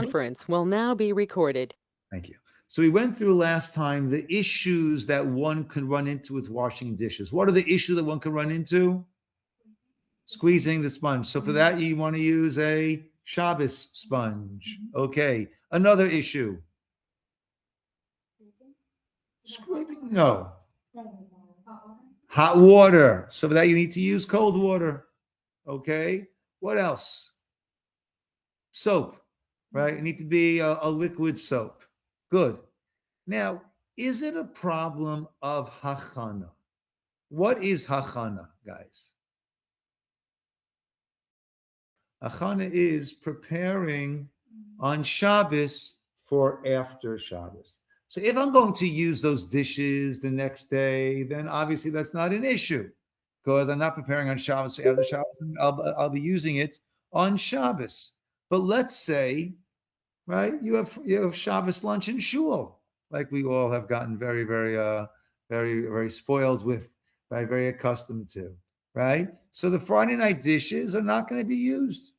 Conference will now be recorded. Thank you. So we went through last time the issues that one could run into with washing dishes. What are the issues that one could run into? Squeezing the sponge. So for that, you want to use a Shabbos sponge. Okay. Another issue. Scraping? No. Hot water. So for that, you need to use cold water. Okay. What else? Soap. Right? It needs to be a liquid soap. Good. Now, is it a problem of hachana? What is hachana, guys? Hachana is preparing on Shabbos for after Shabbos. So if I'm going to use those dishes the next day, then obviously that's not an issue because I'm not preparing on Shabbos for after Shabbos. And I'll be using it on Shabbos. But let's say, right, you have Shabbos lunch in shul, like we all have gotten very, very spoiled with, right, very accustomed to, right? So the Friday night dishes are not going to be used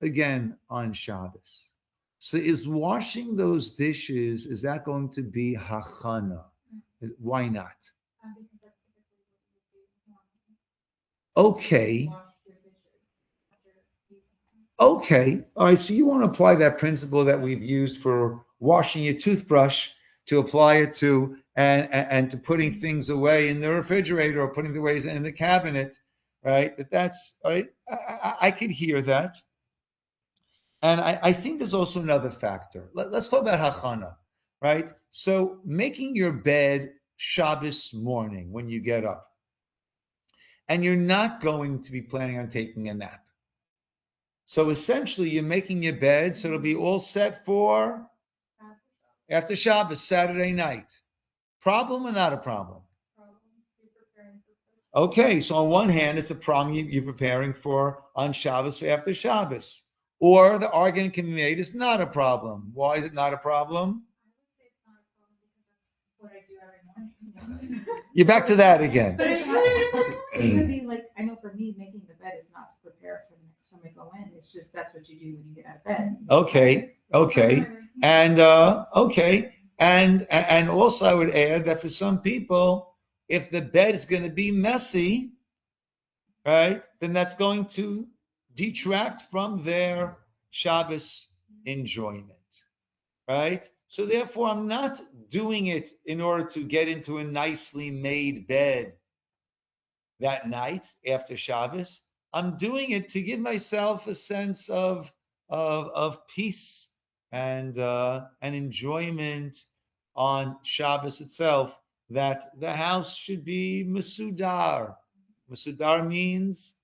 again on Shabbos. So is washing those dishes, is that going to be hachana? Why not? Okay. Okay. All right. So you want to apply that principle that we've used for washing your toothbrush to apply it to and to putting things away in the refrigerator or putting the ways in the cabinet, right? That's all right. I could hear that. And I think there's also another factor. Let's talk about hachana, right? So making your bed Shabbos morning when you get up, and you're not going to be planning on taking a nap. So essentially, you're making your bed so it'll be all set for after Shabbos, Saturday night. Problem or not a problem? Okay, so on one hand, it's a problem you're preparing for on Shabbos for after Shabbos. Or the argument can be made it's not a problem. Why is it not a problem? You're back to that again. But it could be like, I know for me, making the bed is not to prepare for the next time I go in. It's just that's what you do when you get out of bed. Okay. And and also I would add that for some people, if the bed is going to be messy, right, then that's going to detract from their Shabbos enjoyment, right? So therefore, I'm not doing it in order to get into a nicely made bed that night after Shabbos. I'm doing it to give myself a sense of peace and enjoyment on Shabbos itself. That the house should be mesudar. Mesudar means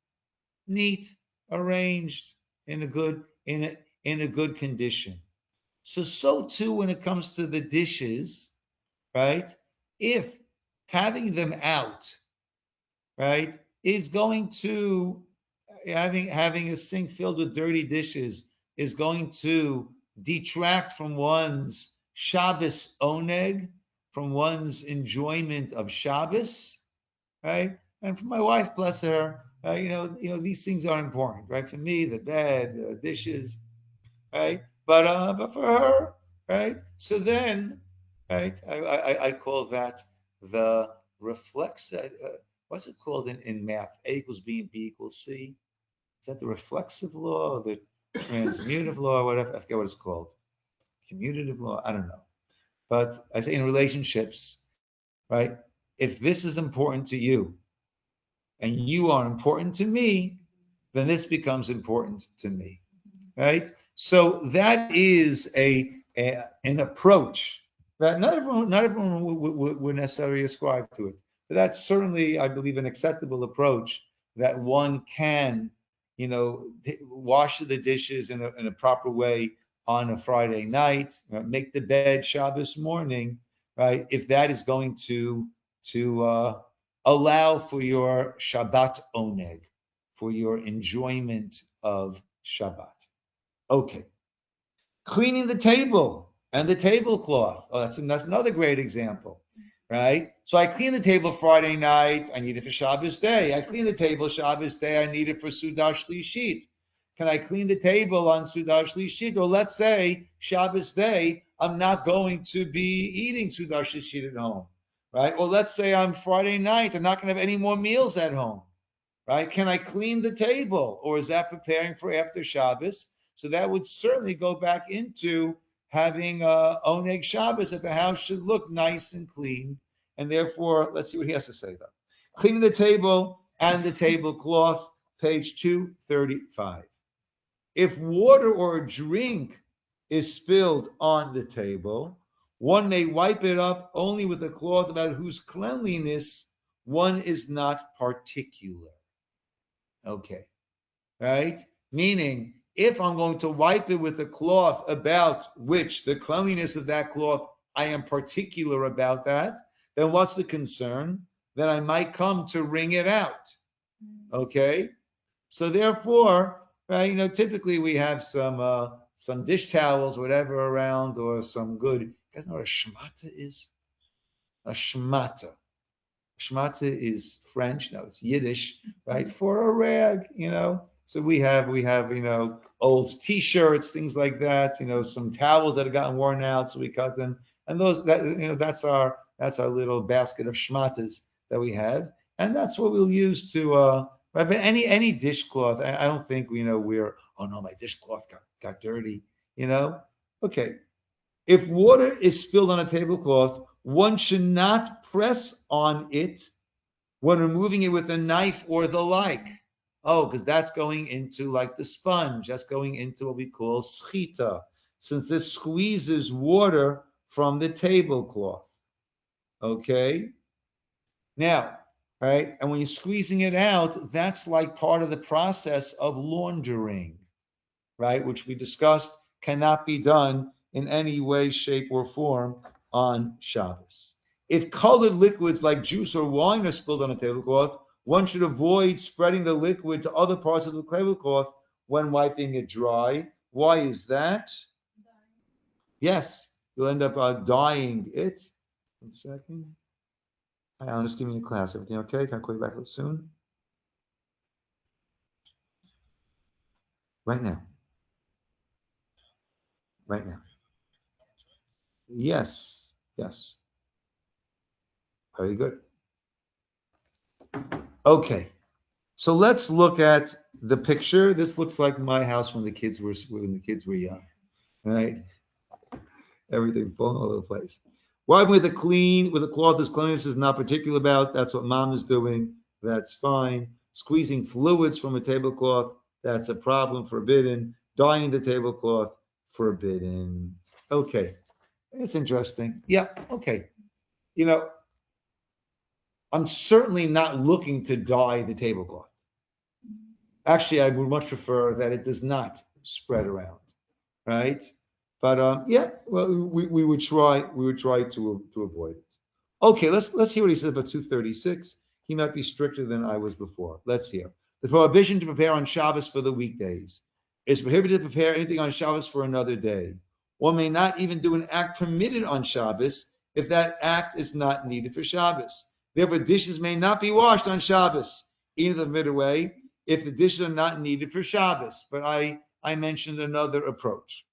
neat, arranged, in a good condition. So too when it comes to the dishes, right? If having them out, right, is going to having a sink filled with dirty dishes is going to detract from one's Shabbos oneg, from one's enjoyment of Shabbos, right? And for my wife, bless her, these things are important, right? For me, the bed, the dishes, right? But for her, right? So then, right? I call that the reflex. What's it called in math? A equals B and B equals C. Is that the reflexive law or the transmutative law or whatever? I forget what it's called. Commutative law. I don't know. But I say in relationships, right? If this is important to you, and you are important to me, then this becomes important to me, right? So that is an approach that not everyone would necessarily ascribe to it, but that's certainly, I believe, an acceptable approach that one can, wash the dishes in a proper way on a Friday night, make the bed Shabbos morning, right? If that is going to allow for your Shabbat oneg, for your enjoyment of Shabbat. Okay. Cleaning the table and the tablecloth. Oh, that's another great example, right? So I clean the table Friday night. I need it for Shabbos day. I clean the table Shabbos day. I need it for Sudash Shlishit. can I clean the table on Sudar Shlishit? Or let's say Shabbos day, I'm not going to be eating Sudar Shlishit at home, right? Or let's say on Friday night, I'm not going to have any more meals at home, right? Can I clean the table? Or is that preparing for after Shabbos? So that would certainly go back into having Oneg Shabbos, that the house should look nice and clean. And therefore, let's see what he has to say though. Cleaning the table and the tablecloth, page 235. If water or a drink is spilled on the table, one may wipe it up only with a cloth about whose cleanliness one is not particular. Okay, right? Meaning, if I'm going to wipe it with a cloth about which the cleanliness of that cloth, I am particular about that, then what's the concern? Then I might come to wring it out. Okay? So therefore, right, typically we have some dish towels, whatever, around, or some good. You guys know what a shmata is? A shmata. Shmata is French. No, it's Yiddish, right? For a rag, So we have, old T-shirts, things like that. Some towels that have gotten worn out, so we cut them, and that's our little basket of shmatas that we have, and that's what we'll use to. Right, but any dishcloth, I don't think we're. Oh no, my dishcloth got dirty. Okay. If water is spilled on a tablecloth, one should not press on it when removing it with a knife or the like. Oh, because that's going into like the sponge. That's going into what we call schita, since this squeezes water from the tablecloth. Okay? Now, right, and when you're squeezing it out, that's like part of the process of laundering, right, which we discussed cannot be done in any way, shape, or form on Shabbos. If colored liquids like juice or wine are spilled on a tablecloth, one should avoid spreading the liquid to other parts of the tablecloth when wiping it dry. Why is that? Yes, you'll end up dyeing it. 1 second. Hi, Alan, just give me a class. Everything okay? Can I call you back soon? Right now. Right now. Yes. Yes. Very good. Okay. So let's look at the picture. This looks like my house when the kids were young. Right? Everything falling all over the place. Wiping with a cloth whose cleanliness is not particular about. That's what mom is doing. That's fine. Squeezing fluids from a tablecloth. That's a problem. Forbidden. Dyeing the tablecloth. Forbidden. Okay. It's interesting. Yeah. Okay. I'm certainly not looking to dye the tablecloth. Actually, I would much prefer that it does not spread around, right? But we would try to avoid it. Okay, let's hear what he says about 236. He might be stricter than I was before. Let's hear. The prohibition to prepare on Shabbos for the weekdays. It's prohibited to prepare anything on Shabbos for another day. One may not even do an act permitted on Shabbos if that act is not needed for Shabbos. Therefore, dishes may not be washed on Shabbos, either the permitted way, if the dishes are not needed for Shabbos. But I mentioned another approach.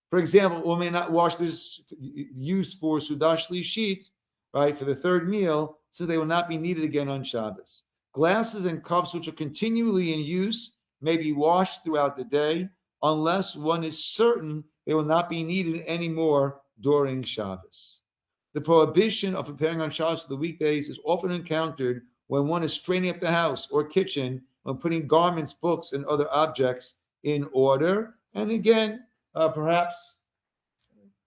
For example, one may not wash this used for Sudash Lishit, right, for the third meal, so they will not be needed again on Shabbos. Glasses and cups which are continually in use may be washed throughout the day, unless one is certain they will not be needed anymore during Shabbos. The prohibition of preparing on Shabbos for the weekdays is often encountered when one is straightening up the house or kitchen, when putting garments, books, and other objects in order. And again, perhaps.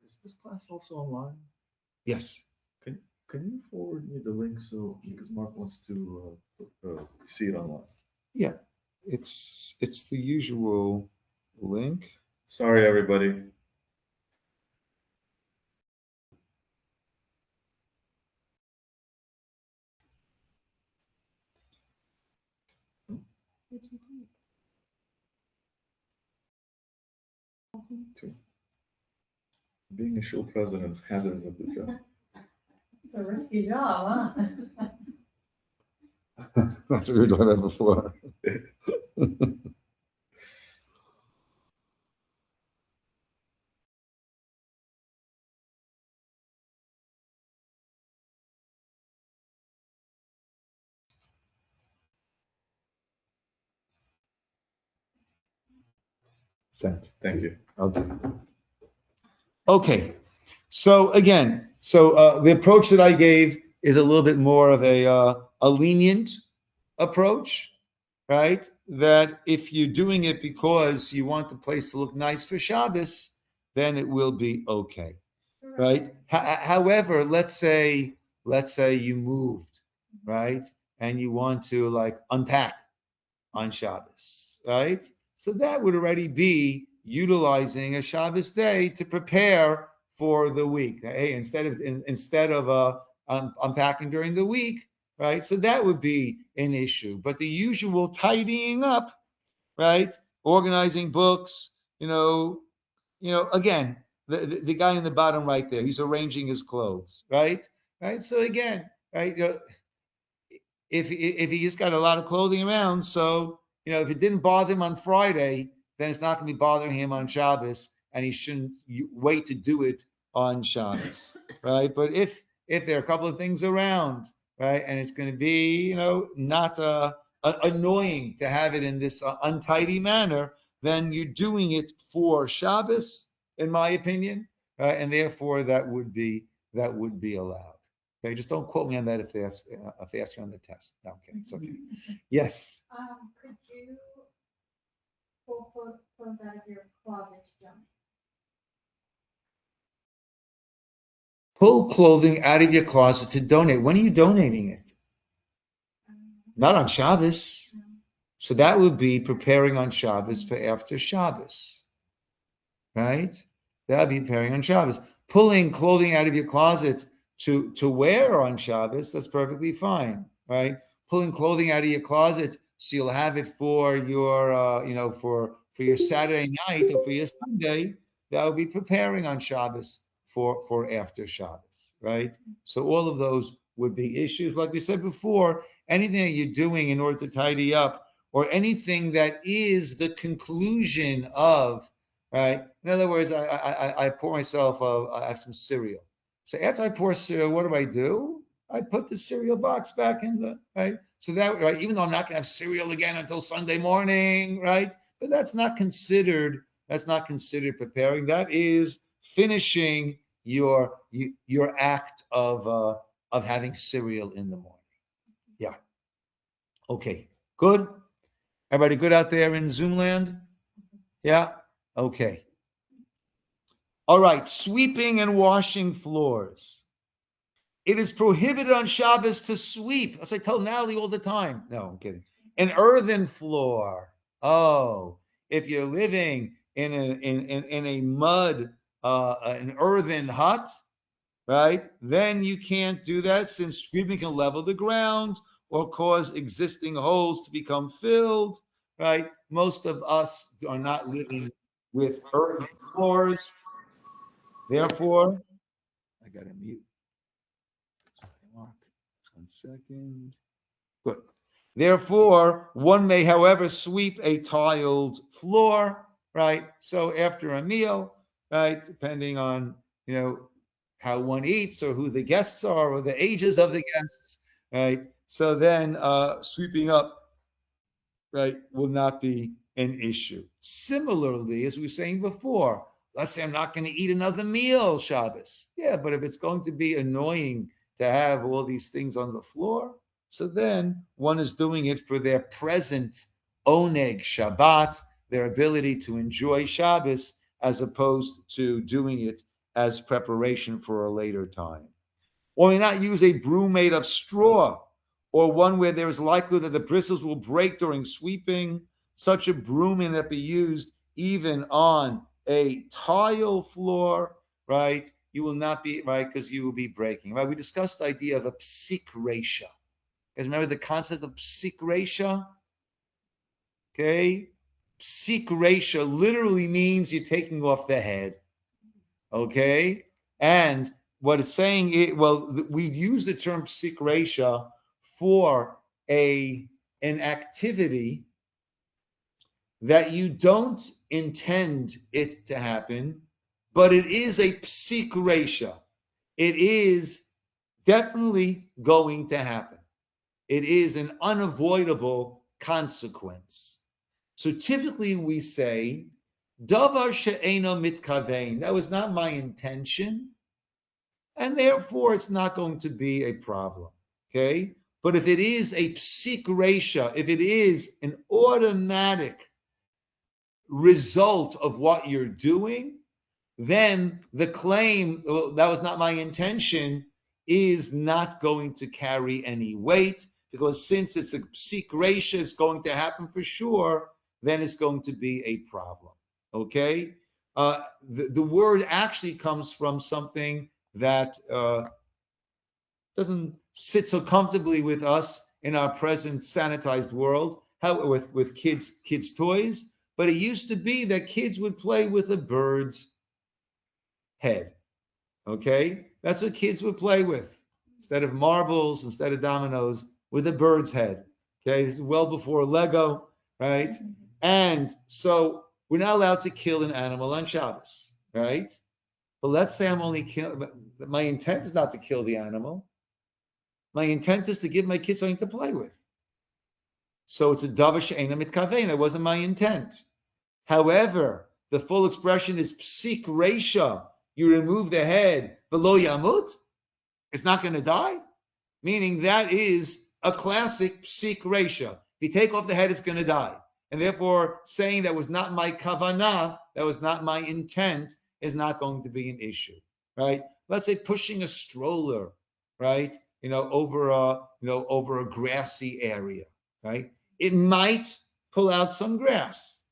Is this class also online? Yes. Can you forward me the link because Mark wants to see it online? Yeah, it's the usual link. Sorry, everybody. Being a show president is hazardous of the job. It's a risky job, huh? That's what we were talking about before. Sent. Thank you. Okay. Okay. So again, the approach that I gave is a little bit more of a lenient approach, right? That if you're doing it because you want the place to look nice for Shabbos, then it will be okay, right? However, let's say you moved, right, and you want to like unpack on Shabbos, right? So that would already be utilizing a Shabbos day to prepare for the week. Hey, instead of unpacking during the week, right? So that would be an issue. But the usual tidying up, right? Organizing books, again, the guy in the bottom right there, he's arranging his clothes, right? Right. So again, right, if he just got a lot of clothing around, so if it didn't bother him on Friday, then it's not going to be bothering him on Shabbos, and he shouldn't wait to do it on Shabbos, right? But if there are a couple of things around, right, and it's going to be not annoying to have it in this untidy manner, then you're doing it for Shabbos, in my opinion, right? And therefore that would be allowed. Okay, just don't quote me on that if they ask you on the test. No, I'm kidding. It's okay. Yes. Could you pull clothes out of your closet to donate? Pull clothing out of your closet to donate. When are you donating it? Not on Shabbos. So that would be preparing on Shabbos for after Shabbos, right? That would be preparing on Shabbos. Pulling clothing out of your closet to wear on Shabbos, that's perfectly fine, right? Pulling clothing out of your closet so you'll have it for your, for your Saturday night or for your Sunday, that would be preparing on Shabbos for after Shabbos, right? So all of those would be issues. Like we said before, anything that you're doing in order to tidy up, or anything that is the conclusion of, right? In other words, I pour myself, I have some cereal. So after I pour cereal, what do? I put the cereal box back in the, right? So that, right, even though I'm not going to have cereal again until Sunday morning, right? But that's not considered preparing. That is finishing your act of having cereal in the morning. Yeah. Okay. Good. Everybody good out there in Zoom land? Yeah. Okay. All right. Sweeping and washing floors. It is prohibited on Shabbos to sweep. As I tell Natalie all the time. No, I'm kidding. An earthen floor. Oh, if you're living in a mud, an earthen hut, right? Then you can't do that, since sweeping can level the ground or cause existing holes to become filled, right? Most of us are not living with earthen floors. Therefore, I got to mute. Just 1 second. Good. Therefore, one may, however, sweep a tiled floor, right? So after a meal, right, depending on, how one eats or who the guests are or the ages of the guests, right? So then sweeping up, right, will not be an issue. Similarly, as we were saying before, let's say I'm not going to eat another meal Shabbos. Yeah, but if it's going to be annoying to have all these things on the floor, so then one is doing it for their present oneg Shabbat, their ability to enjoy Shabbos, as opposed to doing it as preparation for a later time. Or may not use a broom made of straw, or one where there is likelihood that the bristles will break during sweeping. Such a broom may not be used even on a tile floor, right? You will not be, right, because you will be breaking, right? We discussed the idea of a psik resha. Guys, remember the concept of psik resha? Okay? Psik resha literally means you're taking off the head. Okay? And what it's saying is, we use the term psik resha for an activity that you don't intend it to happen, but it is a psik resha. It is definitely going to happen. It is an unavoidable consequence. So typically we say Davar she'eno mitkavein. That was not my intention, and therefore it's not going to be a problem. Okay? But if it is a psik resha, if it is an automatic result of what you're doing, then the claim, well, that was not my intention, is not going to carry any weight, because since it's a psik resha, it's going to happen for sure, then it's going to be a problem. Okay? The word actually comes from something that doesn't sit so comfortably with us in our present sanitized world, with kids' toys. But it used to be that kids would play with a bird's head. Okay? That's what kids would play with. Instead of marbles, instead of dominoes, with a bird's head. Okay? This is well before Lego, right? And so we're not allowed to kill an animal on Shabbos, right? But let's say I'm only killing, my intent is not to kill the animal. My intent is to give my kids something to play with. So it's a davar she'ena mitkavein. That wasn't my intent. However, the full expression is psik resha. You remove the head, v'lo yamut. It's not going to die. Meaning that is a classic psik resha. If you take off the head, it's going to die. And therefore, saying that was not my kavanah, that was not my intent, is not going to be an issue, right? Let's say pushing a stroller, right? Over a grassy area, right? It might pull out some grass.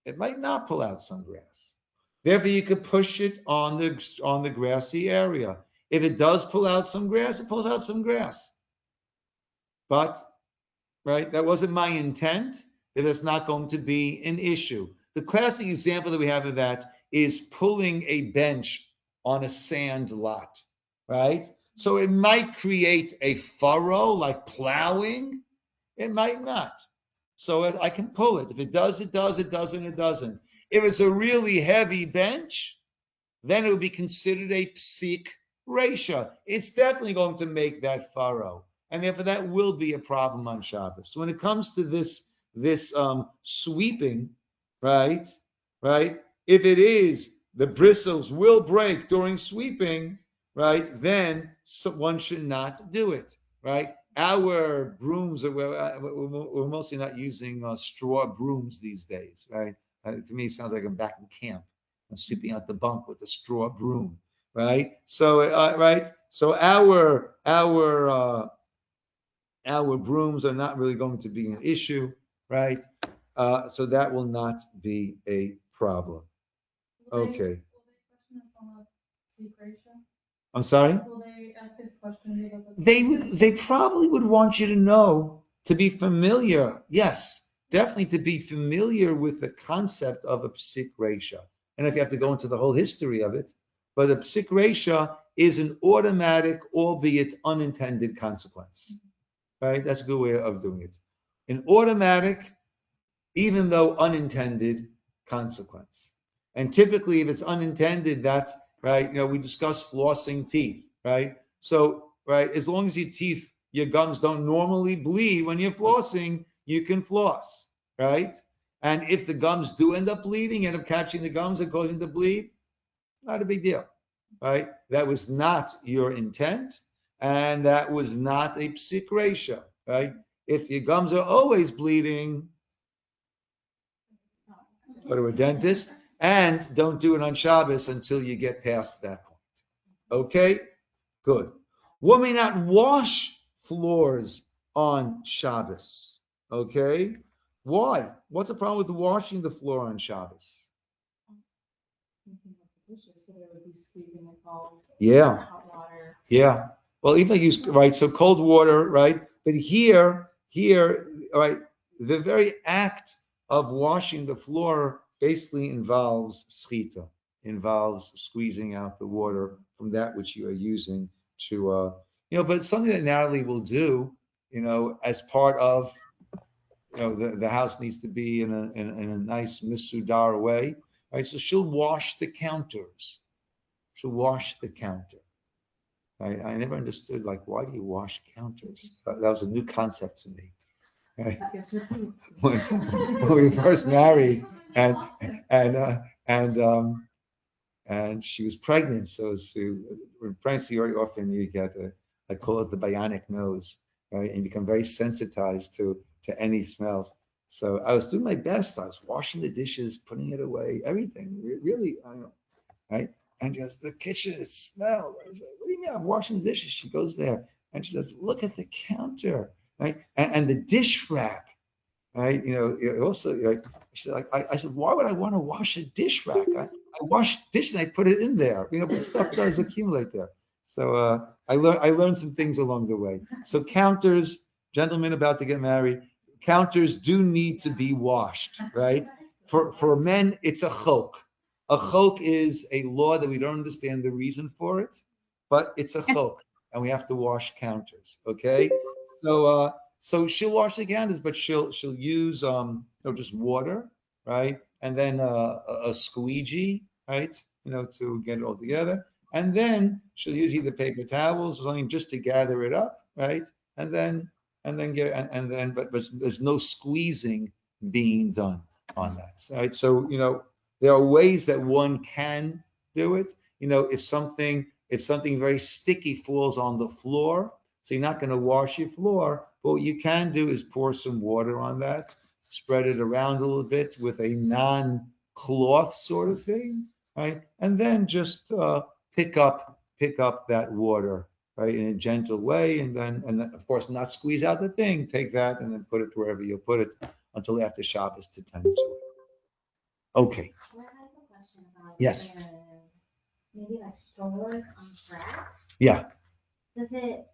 It might not pull out some grass. Therefore, you could push it on the grassy area. If it does pull out some grass, it pulls out some grass. But, right, that wasn't my intent. That it's not going to be an issue. The classic example that we have of that is pulling a bench on a sand lot, right? So it might create a furrow, like plowing. It might not. So I can pull it. If it does, it does. It doesn't, it doesn't. If it's a really heavy bench, then it would be considered a psik resha. It's definitely going to make that furrow. And therefore that will be a problem on Shabbos. So when it comes to this sweeping, right? If it is, the bristles will break during sweeping, right? Then one should not do it, right? Our brooms we're mostly not using straw brooms these days, right? To me, it sounds like I'm back in camp. I'm sweeping out the bunk with a straw broom, right? So, right. So our brooms are not really going to be an issue, right? So that will not be a problem. Okay. I'm sorry? Will they ask us questions about the They probably would want you to know, to be familiar, yes, definitely to be familiar with the concept of a psik resha. And if you have to go into the whole history of it, but a psik resha is an automatic, albeit unintended consequence. Right? That's a good way of doing it. An automatic, even though unintended, consequence. And typically, if it's unintended, that's right. We discuss flossing teeth, right? So, right, as long as your gums don't normally bleed when you're flossing, you can floss, right? And if the gums do end up bleeding, end up catching the gums and causing to bleed, not a big deal, right? That was not your intent, and that was not a psik resha, right? If your gums are always bleeding, go to a dentist, and don't do it on Shabbos until you get past that point. Okay? Good. One may not wash floors on Shabbos. Okay? Why? What's the problem with washing the floor on Shabbos? so they would be squeezing it all. Yeah. Hot water. Yeah. Well, even use, right, so cold water, right? But here, right, the very act of washing the floor basically involves schita, involves squeezing out the water from that which you are using to, but it's something that Natalie will do, as part of, the house needs to be in a nice misudar way, right? So she'll wash the counters. She'll wash the counter. I never understood, like, why do you wash counters? That was a new concept to me. Right? Gives her peace. When we first married, and Awesome. and she was pregnant. So in pregnancy, very often you get I call it the bionic nose, right? And you become very sensitized to any smells. So I was doing my best. I was washing the dishes, putting it away, everything. Really, I don't know, right? And just the kitchen, it smelled. I was like, "What do you mean? I'm washing the dishes." She goes there and she says, "Look at the counter, right? And the dish rack, right? Also, like, she said, like, I said, why would I want to wash a dish rack? I wash dishes and I put it in there, but stuff does accumulate there. So I learned some things along the way. So counters, gentlemen about to get married, counters do need to be washed, right? For men, it's a chok. A chok is a law that we don't understand the reason for it, but it's a chok, and we have to wash counters. Okay, so she'll wash the counters, but she'll use just water, right, and then a squeegee, right, to get it all together, and then she'll use either paper towels or something just to gather it up, right, and then get and then but there's no squeezing being done on that, right? So there are ways that one can do it. If something very sticky falls on the floor, so you're not going to wash your floor, but what you can do is pour some water on that, spread it around a little bit with a non-cloth sort of thing, right? And then just pick up that water, right, in a gentle way, and then of course not squeeze out the thing. Take that and then put it wherever you'll put it until after Shabbos to tend to it. Okay. Well, I have a question about Yes. maybe like strollers on grass. Yeah. Does it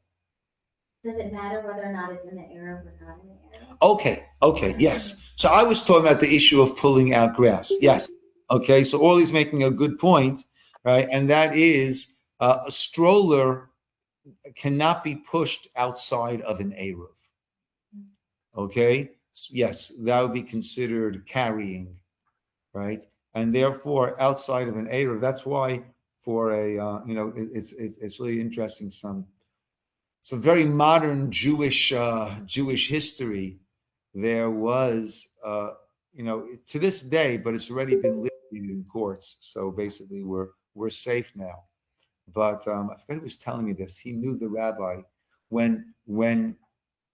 matter whether or not it's in the Arab or not in the Arab? Okay, yes. So I was talking about the issue of pulling out grass. Yes. Okay, so Orly's making a good point, right? And that is a stroller cannot be pushed outside of an Eruv. Okay, yes, that would be considered carrying, right? And therefore, outside of an Eruv, that's why for it's really interesting. Some very modern Jewish history. There was to this day, but it's already been litigated in courts. So basically, we're safe now. But I forgot who was telling me this. He knew the rabbi when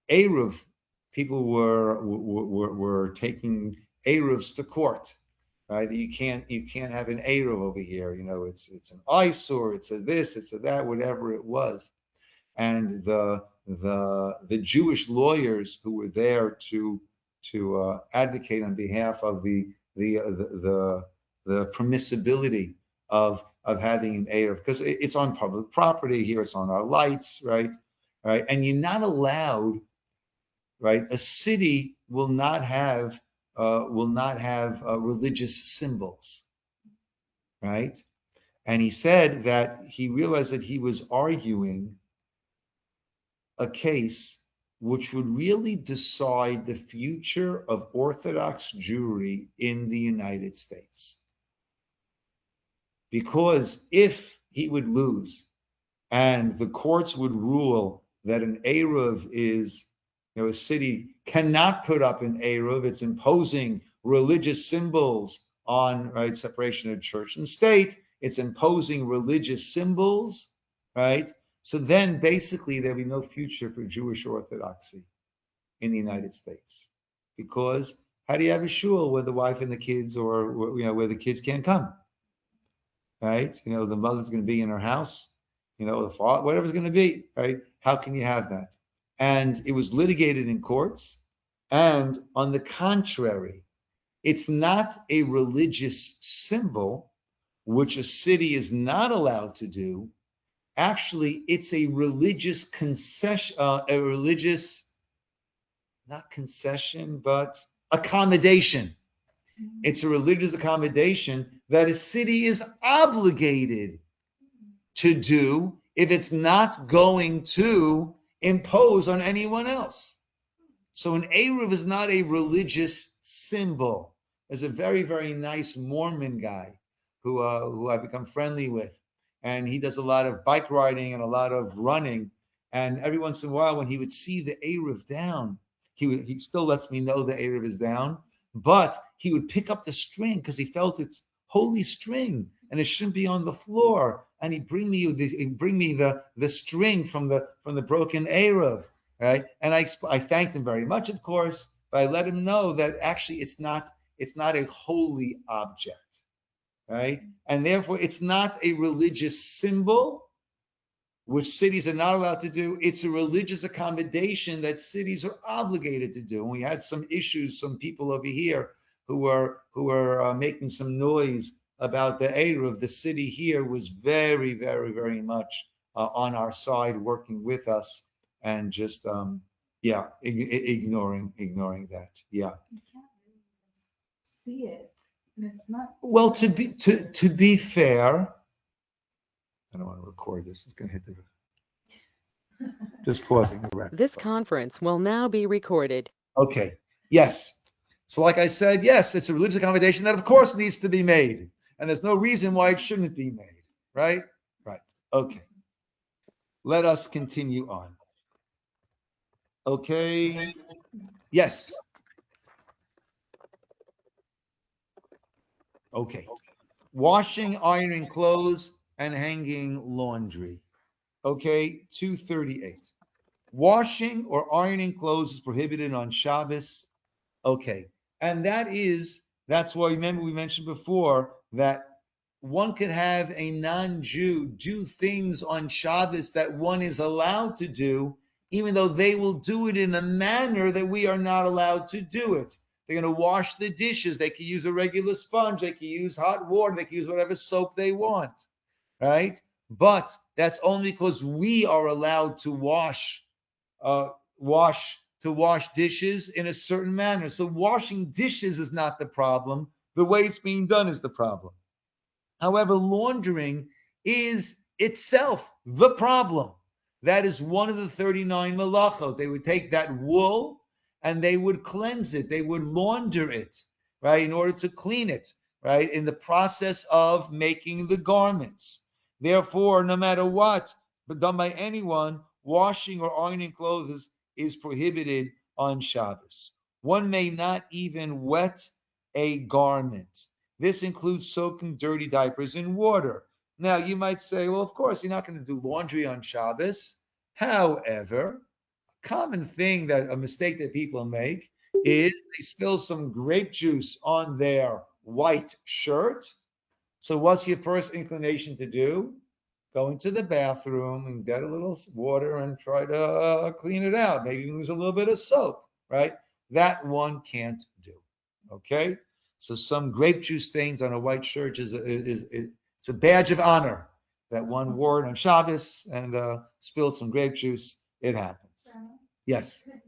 Eruv people were taking Eruvs to court, right? You can't have an Eruv over here. It's an eyesore. It's a this. It's a that. Whatever it was, and the Jewish lawyers who were there to advocate on behalf of the permissibility of having an Eruv, because it's on public property here, it's on our lights, right? Right, and you're not allowed, right? A city will not have religious symbols, right? And he said that he realized that he was arguing a case which would really decide the future of Orthodox Jewry in the United States. Because if he would lose and the courts would rule that an Eruv is, a city cannot put up an Eruv, it's imposing religious symbols on, right, separation of church and state, it's imposing religious symbols, right? So then basically there'll be no future for Jewish Orthodoxy in the United States. Because how do you have a shul where the wife and the kids, or where the kids can't come? Right? The mother's going to be in her house, the father, whatever's going to be, right? How can you have that? And it was litigated in courts. And on the contrary, it's not a religious symbol, which a city is not allowed to do. Actually, it's a religious concession, not concession, but accommodation. It's a religious accommodation that a city is obligated to do if it's not going to impose on anyone else. So an Eruv is not a religious symbol. There's a very, very nice Mormon guy who I've become friendly with, and he does a lot of bike riding and a lot of running. And every once in a while, when he would see the Eruv down, he still lets me know the Eruv is down. but he would pick up the string because he felt it's holy string and it shouldn't be on the floor. And he'd bring me the string from the broken Erev, right? And I thanked him very much, of course, but I let him know that actually it's not a holy object, right? And therefore it's not a religious symbol, which cities are not allowed to do. It's a religious accommodation that cities are obligated to do. And we had some issues, some people over here who were making some noise about the Eruv. The city here was very, very, very much on our side, working with us, and just ignoring that. Yeah. You can't really see it, and it's not. Well, to be fair, I don't want to record this. It's going to hit the. Just pausing the record. This conference will now be recorded. Okay. Yes. So like I said, yes, it's a religious accommodation that of course needs to be made. And there's no reason why it shouldn't be made. Right? Right. Okay. Let us continue on. Okay. Yes. Okay. Washing, ironing clothes, and hanging laundry. Okay. 238. Washing or ironing clothes is prohibited on Shabbos. Okay. And that's why, remember we mentioned before that one could have a non-Jew do things on Shabbos that one is allowed to do, even though they will do it in a manner that we are not allowed to do it. They're going to wash the dishes. They can use a regular sponge. They can use hot water. They can use whatever soap they want, right? But that's only because we are allowed to wash dishes in a certain manner. So washing dishes is not the problem. The way it's being done is the problem. However, laundering is itself the problem. That is one of the 39 malachot. They would take that wool and they would cleanse it. They would launder it, right, in order to clean it, right, in the process of making the garments. Therefore, no matter what, but done by anyone, washing or ironing clothes is prohibited on Shabbos. One may not even wet a garment. This includes soaking dirty diapers in water. Now, you might say, well, of course, you're not going to do laundry on Shabbos. However, a common thing, a mistake that people make is they spill some grape juice on their white shirt. So what's your first inclination to do? Go into the bathroom and get a little water and try to clean it out. Maybe use a little bit of soap, right? That one can't do, okay? So some grape juice stains on a white shirt is it's a badge of honor that one wore it on Shabbos and spilled some grape juice. It happens. Yes. Could a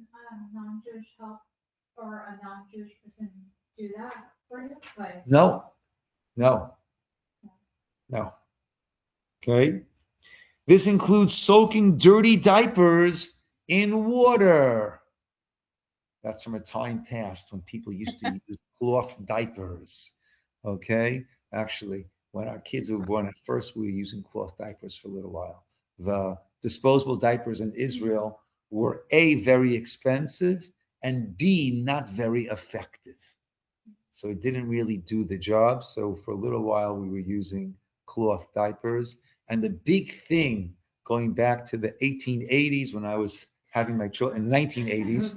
non-Jewish help or a non-Jewish person do that for you? Like, No. Okay. This includes soaking dirty diapers in water. That's from a time past when people used to use cloth diapers. Okay. Actually, when our kids were born, at first we were using cloth diapers for a little while. The disposable diapers in Israel were A, very expensive, and B, not very effective. So it didn't really do the job. So for a little while, we were using cloth diapers. And the big thing, going back to the 1880s when I was having my children, in the 1980s,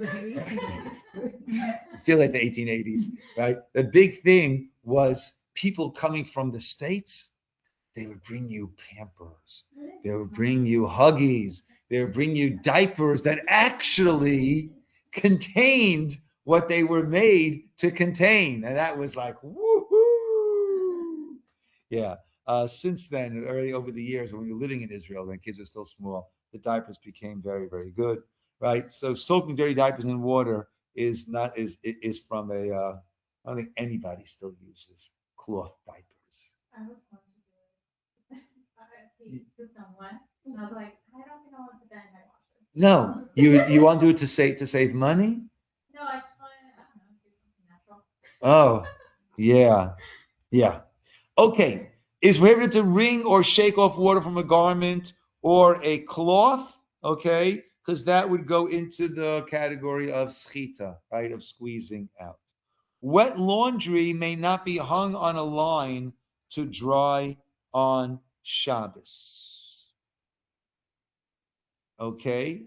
I feel like the 1880s, right? The big thing was people coming from the States. They would bring you Pampers. They would bring you Huggies. They would bring you diapers that actually contained what they were made to contain. And that was like, woohoo! Yeah. Since then, already over the years, when we were living in Israel, when kids were still small, the diapers became very, very good, right? So soaking dirty diapers in water is from a, I don't think anybody still uses cloth diapers. I was going to do it. He pooped on one, and I was like, I don't think I want to put that in my washer. No, you want to do it to save money? No, I just want to, I don't know, do something natural. Oh, yeah. Okay. Is prohibited to wring or shake off water from a garment or a cloth, okay? Because that would go into the category of schita, right? Of squeezing out. Wet laundry may not be hung on a line to dry on Shabbos. Okay?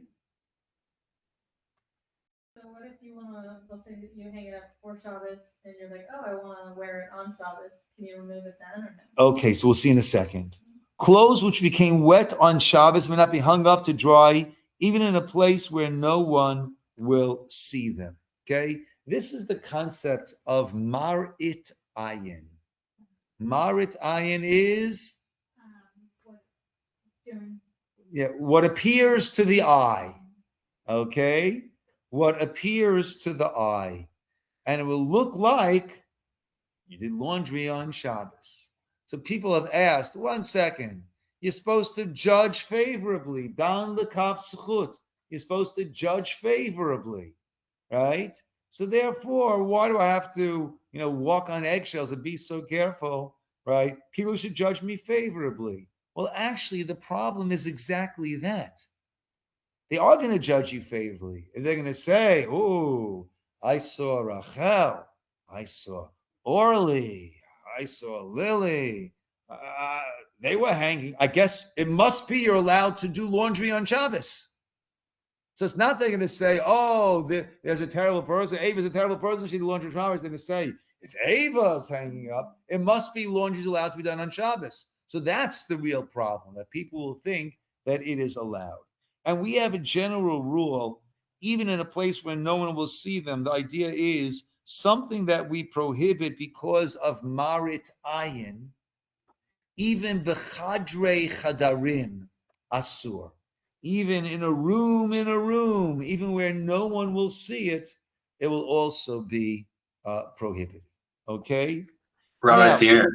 So what if you want to, let's say that you hang it up for Shabbos and you're like, oh, I want to wear it on Shabbos. Can you remove it then or no? Okay, so we'll see in a second. Clothes which became wet on Shabbos may not be hung up to dry, even in a place where no one will see them. Okay? This is the concept of marit ayin. Marit ayin is What, doing, what appears to the eye. Okay? What appears to the eye. And it will look like you did laundry on Shabbos. So people have asked, 1 second, you're supposed to judge favorably. Dan lekaf zechut. You're supposed to judge favorably, right? So therefore, why do I have to, walk on eggshells and be so careful, right? People should judge me favorably. Well, actually, the problem is exactly that. They are going to judge you favorably. And they're going to say, oh, I saw Rachel. I saw Orly. I saw Lily. They were hanging. I guess it must be you're allowed to do laundry on Shabbos. So it's not they're going to say, oh, there's a terrible person. Ava's a terrible person. She did laundry on Shabbos. They're going to say, if Ava's hanging up, it must be laundry's allowed to be done on Shabbos. So that's the real problem, that people will think that it is allowed. And we have a general rule, even in a place where no one will see them. The idea is something that we prohibit because of marit ayin, even bechadrei chadarim asur, even in a room, even where no one will see it, it will also be prohibited. Okay? Rabbi Now, Ze'ev,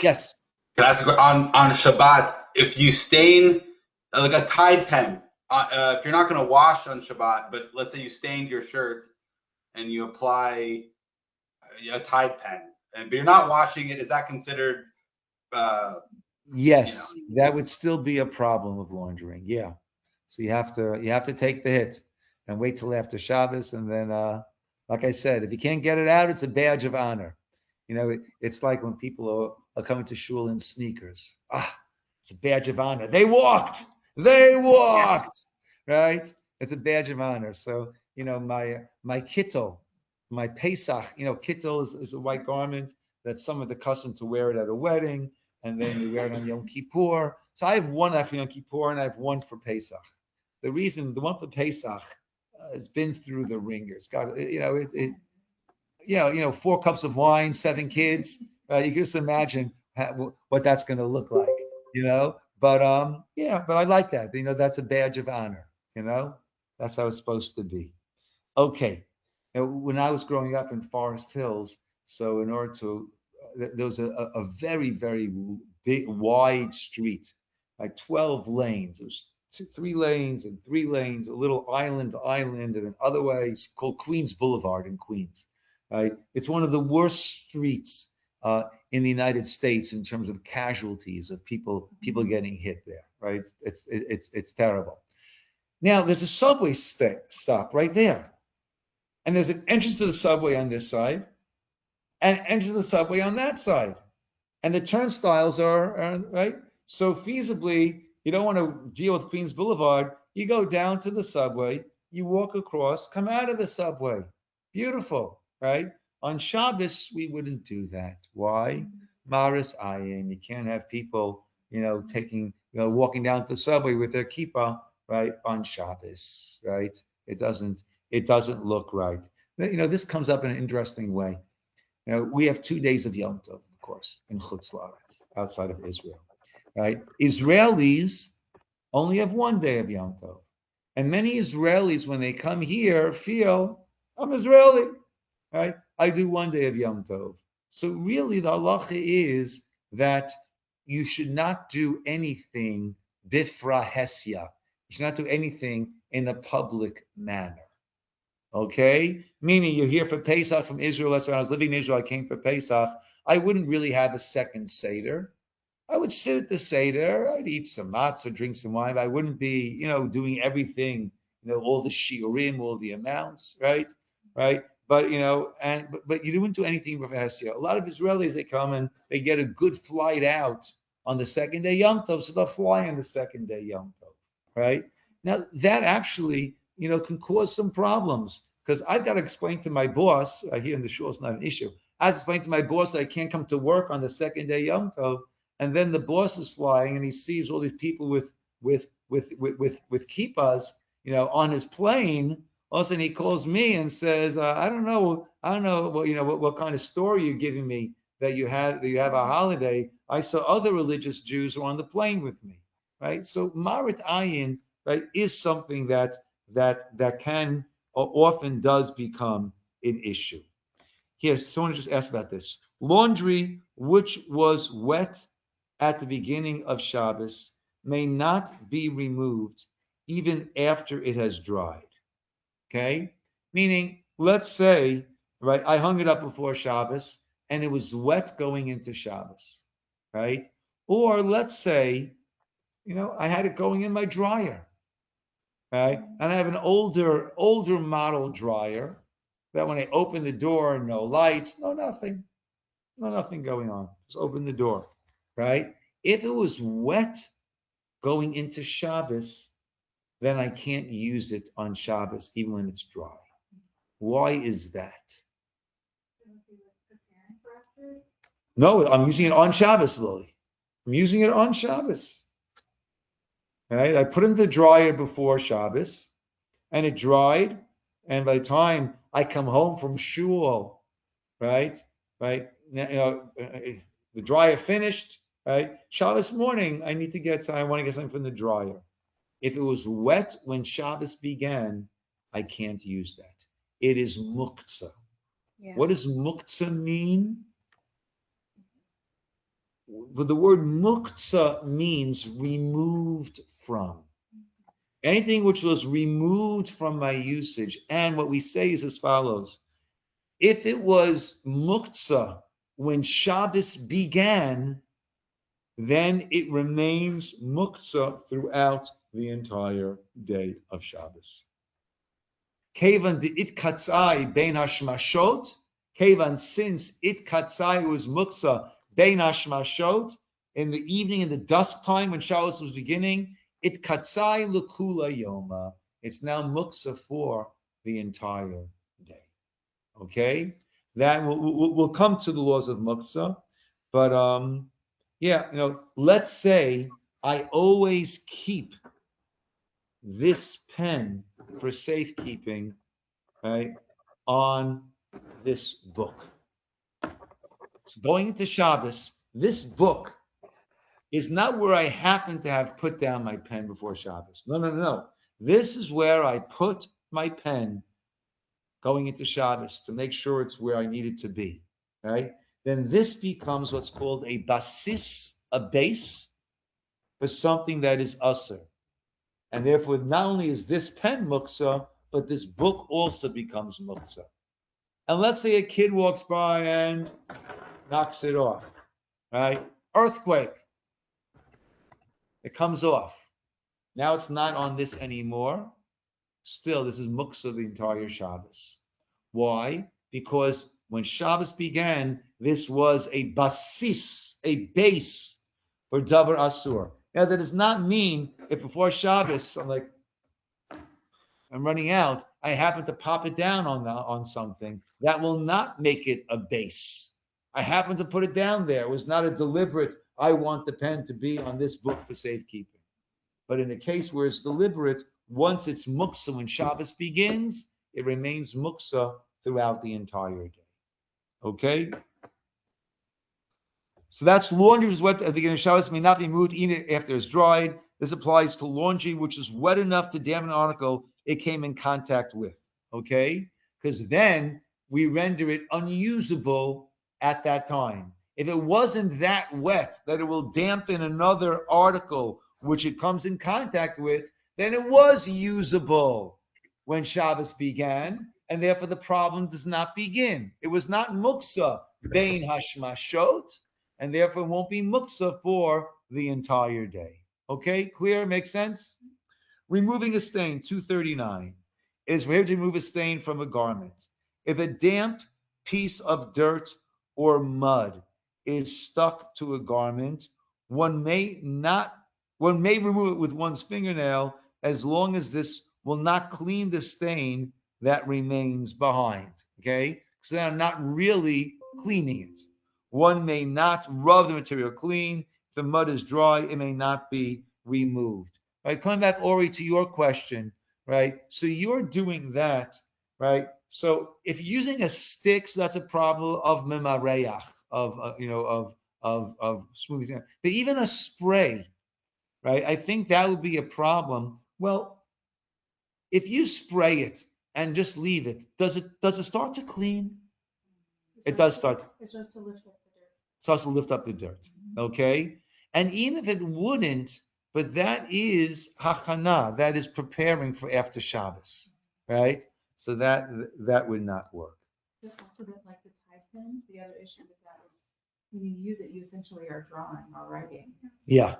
yes. can I ask on Shabbat, if you stain like a Tide pen, if you're not going to wash on Shabbat, but let's say you stained your shirt and you apply a Tide pen, but you're not washing it, is that considered? Yes, that would still be a problem of laundering. Yeah, so you have to take the hit and wait till after Shabbos, and then, like I said, if you can't get it out, it's a badge of honor. It's like when people are coming to shul in sneakers. It's a badge of honor. They walked, right? It's a badge of honor. So my kittel, my Pesach, kittel is a white garment that some of the custom to wear it at a wedding, and then you wear it on Yom Kippur. So I have one after Yom Kippur, and I have one for Pesach. The one for Pesach has been through the ringers. God, 4 cups of wine, 7 kids. You can just imagine what that's going to look like, But but I like that. That's a badge of honor. That's how it's supposed to be. Okay. When I was growing up in Forest Hills, so in order to, there was a very, very big, wide street, like 12 lanes. It was 3 lanes and 3 lanes, a little island to island, and then other ways called Queens Boulevard in Queens. Right? It's one of the worst streets in the United States in terms of casualties of people getting hit there. Right? It's terrible. Now there's a subway stop right there. And there's an entrance to the subway on this side and entrance to the subway on that side. And the turnstiles are right. So feasibly, you don't want to deal with Queens Boulevard. You go down to the subway, you walk across, come out of the subway. Beautiful, right? On Shabbos, we wouldn't do that. Why? Maris ayin. You can't have people, walking down to the subway with their kippah, right, on Shabbos, right? It doesn't look right. This comes up in an interesting way. We have 2 days of Yom Tov, of course, in Chutz La'aretz, outside of Israel, right? Israelis only have 1 day of Yom Tov. And many Israelis, when they come here, feel, I'm Israeli, right? I do 1 day of Yom Tov. So really the halacha is that you should not do anything bifra hesya. You should not do anything in a public manner. Okay? Meaning you're here for Pesach from Israel. That's when I was living in Israel. I came for Pesach. I wouldn't really have a second Seder. I would sit at the Seder. I'd eat some matzah, drink some wine. But I wouldn't be, doing everything, all the shiurim, all the amounts, right? Right? but but you don't do anything with Asya. A lot of Israelis, they come and they get a good flight out on the second day Yom Tov, so they'll fly on the second day Yom Tov, right? Now that actually, can cause some problems because I've got to explain to my boss. Here in the shul, it's not an issue. I have to explain to my boss that I can't come to work on the second day Yom Tov, and then the boss is flying and he sees all these people with kippas, on his plane. All of a sudden he calls me and says, I don't know what kind of story you're giving me that you have a holiday. I saw other religious Jews who are on the plane with me, right? So Marit Ayin, right, is something that can or often does become an issue. Here, someone just asked about this. Laundry which was wet at the beginning of Shabbos may not be removed even after it has dried. Okay? Meaning, let's say, right, I hung it up before Shabbos and it was wet going into Shabbos, right? Or let's say, I had it going in my dryer, right? And I have an older model dryer that when I open the door, no lights, no nothing going on. Just open the door, right? If it was wet going into Shabbos, then I can't use it on Shabbos even when it's dry. Why is that? No, I'm using it on Shabbos, Lily. I'm using it on Shabbos. Right? I put it in the dryer before Shabbos, and it dried. And by the time I come home from shul, right, the dryer finished. Right, Shabbos morning, I want to get something from the dryer. If it was wet when Shabbos began, I can't use that. It is muktzah. Yeah. What does muktzah mean? Well, the word muktzah means removed from. Anything which was removed from my usage. And what we say is as follows. If it was muktzah when Shabbos began, then it remains muktzah throughout the entire day of Shabbos. Kevan de it katzai bein hashmashot. Kevan, since it katzai was muktzah bein hashmashot, in the evening, in the dusk time when Shabbos was beginning, it katzai l'kula yoma. It's now muktzah for the entire day. Okay, that we'll come to the laws of muktzah, but let's say I always keep this pen for safekeeping, right, on this book. So going into Shabbos, this book is not where I happen to have put down my pen before Shabbos. No. This is where I put my pen going into Shabbos to make sure it's where I need it to be, right? Then this becomes what's called a basis, a base for something that is usher. And therefore, not only is this pen muktzah, but this book also becomes muktzah. And let's say a kid walks by and knocks it off, right? Earthquake. It comes off. Now it's not on this anymore. Still, this is muktzah the entire Shabbos. Why? Because when Shabbos began, this was a basis, a base for davar asur. Now, that does not mean if before Shabbos I'm running out, I happen to pop it down on something. That will not make it a base. I happen to put it down there. It was not a deliberate, I want the pen to be on this book for safekeeping. But in a case where it's deliberate, once it's muktzah when Shabbos begins, it remains muktzah throughout the entire day. Okay? So that's laundry which is wet at the beginning of Shabbos may not be moved even after it's dried. This applies to laundry which is wet enough to dampen an article it came in contact with. Okay? Because then we render it unusable at that time. If it wasn't that wet that it will dampen another article which it comes in contact with, then it was usable when Shabbos began, and therefore the problem does not begin. It was not muktzah bein hashmashot, and therefore it won't be muktzah for the entire day. Okay, clear? Makes sense? Removing a stain, 239. It is prohibited to remove a stain from a garment. If a damp piece of dirt or mud is stuck to a garment, one may remove it with one's fingernail as long as this will not clean the stain that remains behind. Okay, so then I'm not really cleaning it. One may not rub the material clean. If the mud is dry, it may not be removed. Right, coming back, Ori, to your question, right? So you're doing that, right? So if you're using a stick, so that's a problem of memareach, of smoothing. But even a spray, right? I think that would be a problem. Well, if you spray it and just leave it, does it start to clean? It does start. It starts to lift up the dirt. Starts to lift up the dirt. Okay, and even if it wouldn't, but that is hachana, that is preparing for after Shabbos, right? So that would not work. Also, that like the tie pins, the other issue with that is when you use it, you essentially are drawing or writing. Yeah.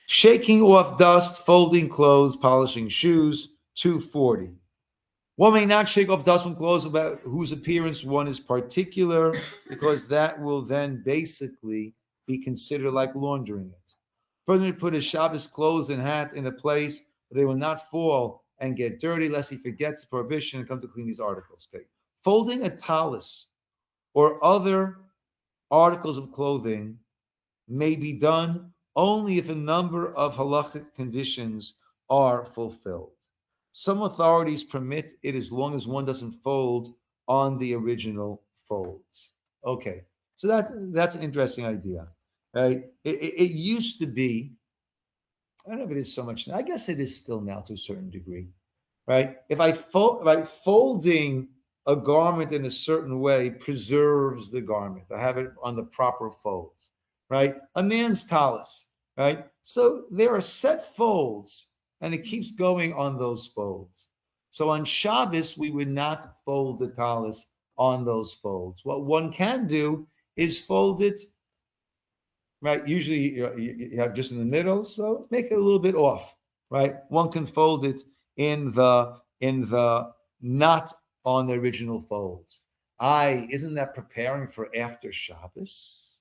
Shaking off dust, folding clothes, polishing shoes, 240. One may not shake off dust from clothes about whose appearance one is particular, because that will then basically be considered like laundering it. Further, put his Shabbos clothes and hat in a place where they will not fall and get dirty, lest he forgets the prohibition and come to clean these articles. Okay. Folding a tallis or other articles of clothing may be done only if a number of halachic conditions are fulfilled. Some authorities permit it as long as one doesn't fold on the original folds. Okay, so that's an interesting idea, right? It used to be, I don't know if it is so much now. I guess it is still now to a certain degree, right? If folding a garment in a certain way preserves the garment. I have it on the proper folds, right? A man's tallis, right? So there are set folds, and it keeps going on those folds. So on Shabbos, we would not fold the tallis on those folds. What one can do is fold it, right? Usually you have just in the middle, so make it a little bit off, right? One can fold it in the not on the original folds. Isn't that preparing for after Shabbos?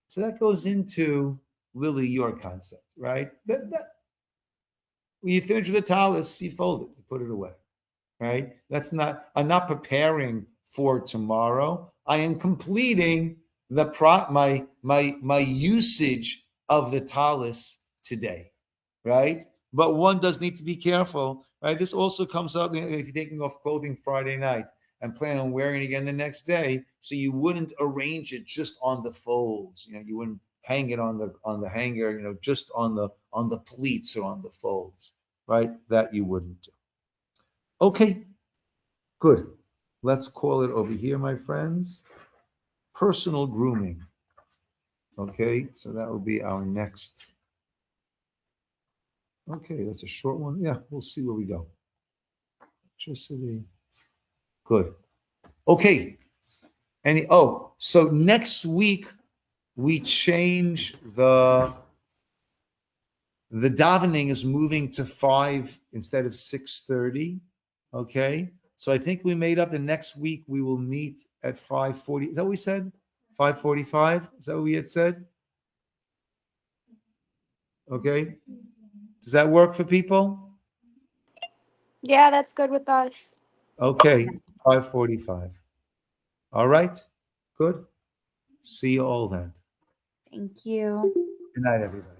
So that goes into, Lily, your concept, right? That when you finish with the tallis, you fold it, you put it away, right? I'm not preparing for tomorrow. I am completing my usage of the tallis today, right? But one does need to be careful, right? This also comes up if you're taking off clothing Friday night and plan on wearing it again the next day. So you wouldn't arrange it just on the folds. You wouldn't hang it on the hanger, just on the pleats or on the folds, right? That you wouldn't do. Okay, good. Let's call it over here, my friends. Personal grooming. Okay, so that will be our next. Okay, that's a short one. Yeah, we'll see where we go. Electricity. Good. Okay. So next week we change the davening is moving to 5 instead of 6:30. Okay. So I think we made up the next week we will meet at 5:40. Is that what we said? 5:45? Is that what we had said? Okay. Does that work for people? Yeah, that's good with us. Okay, 5:45. All right, good. See you all then. Thank you. Good night, everybody.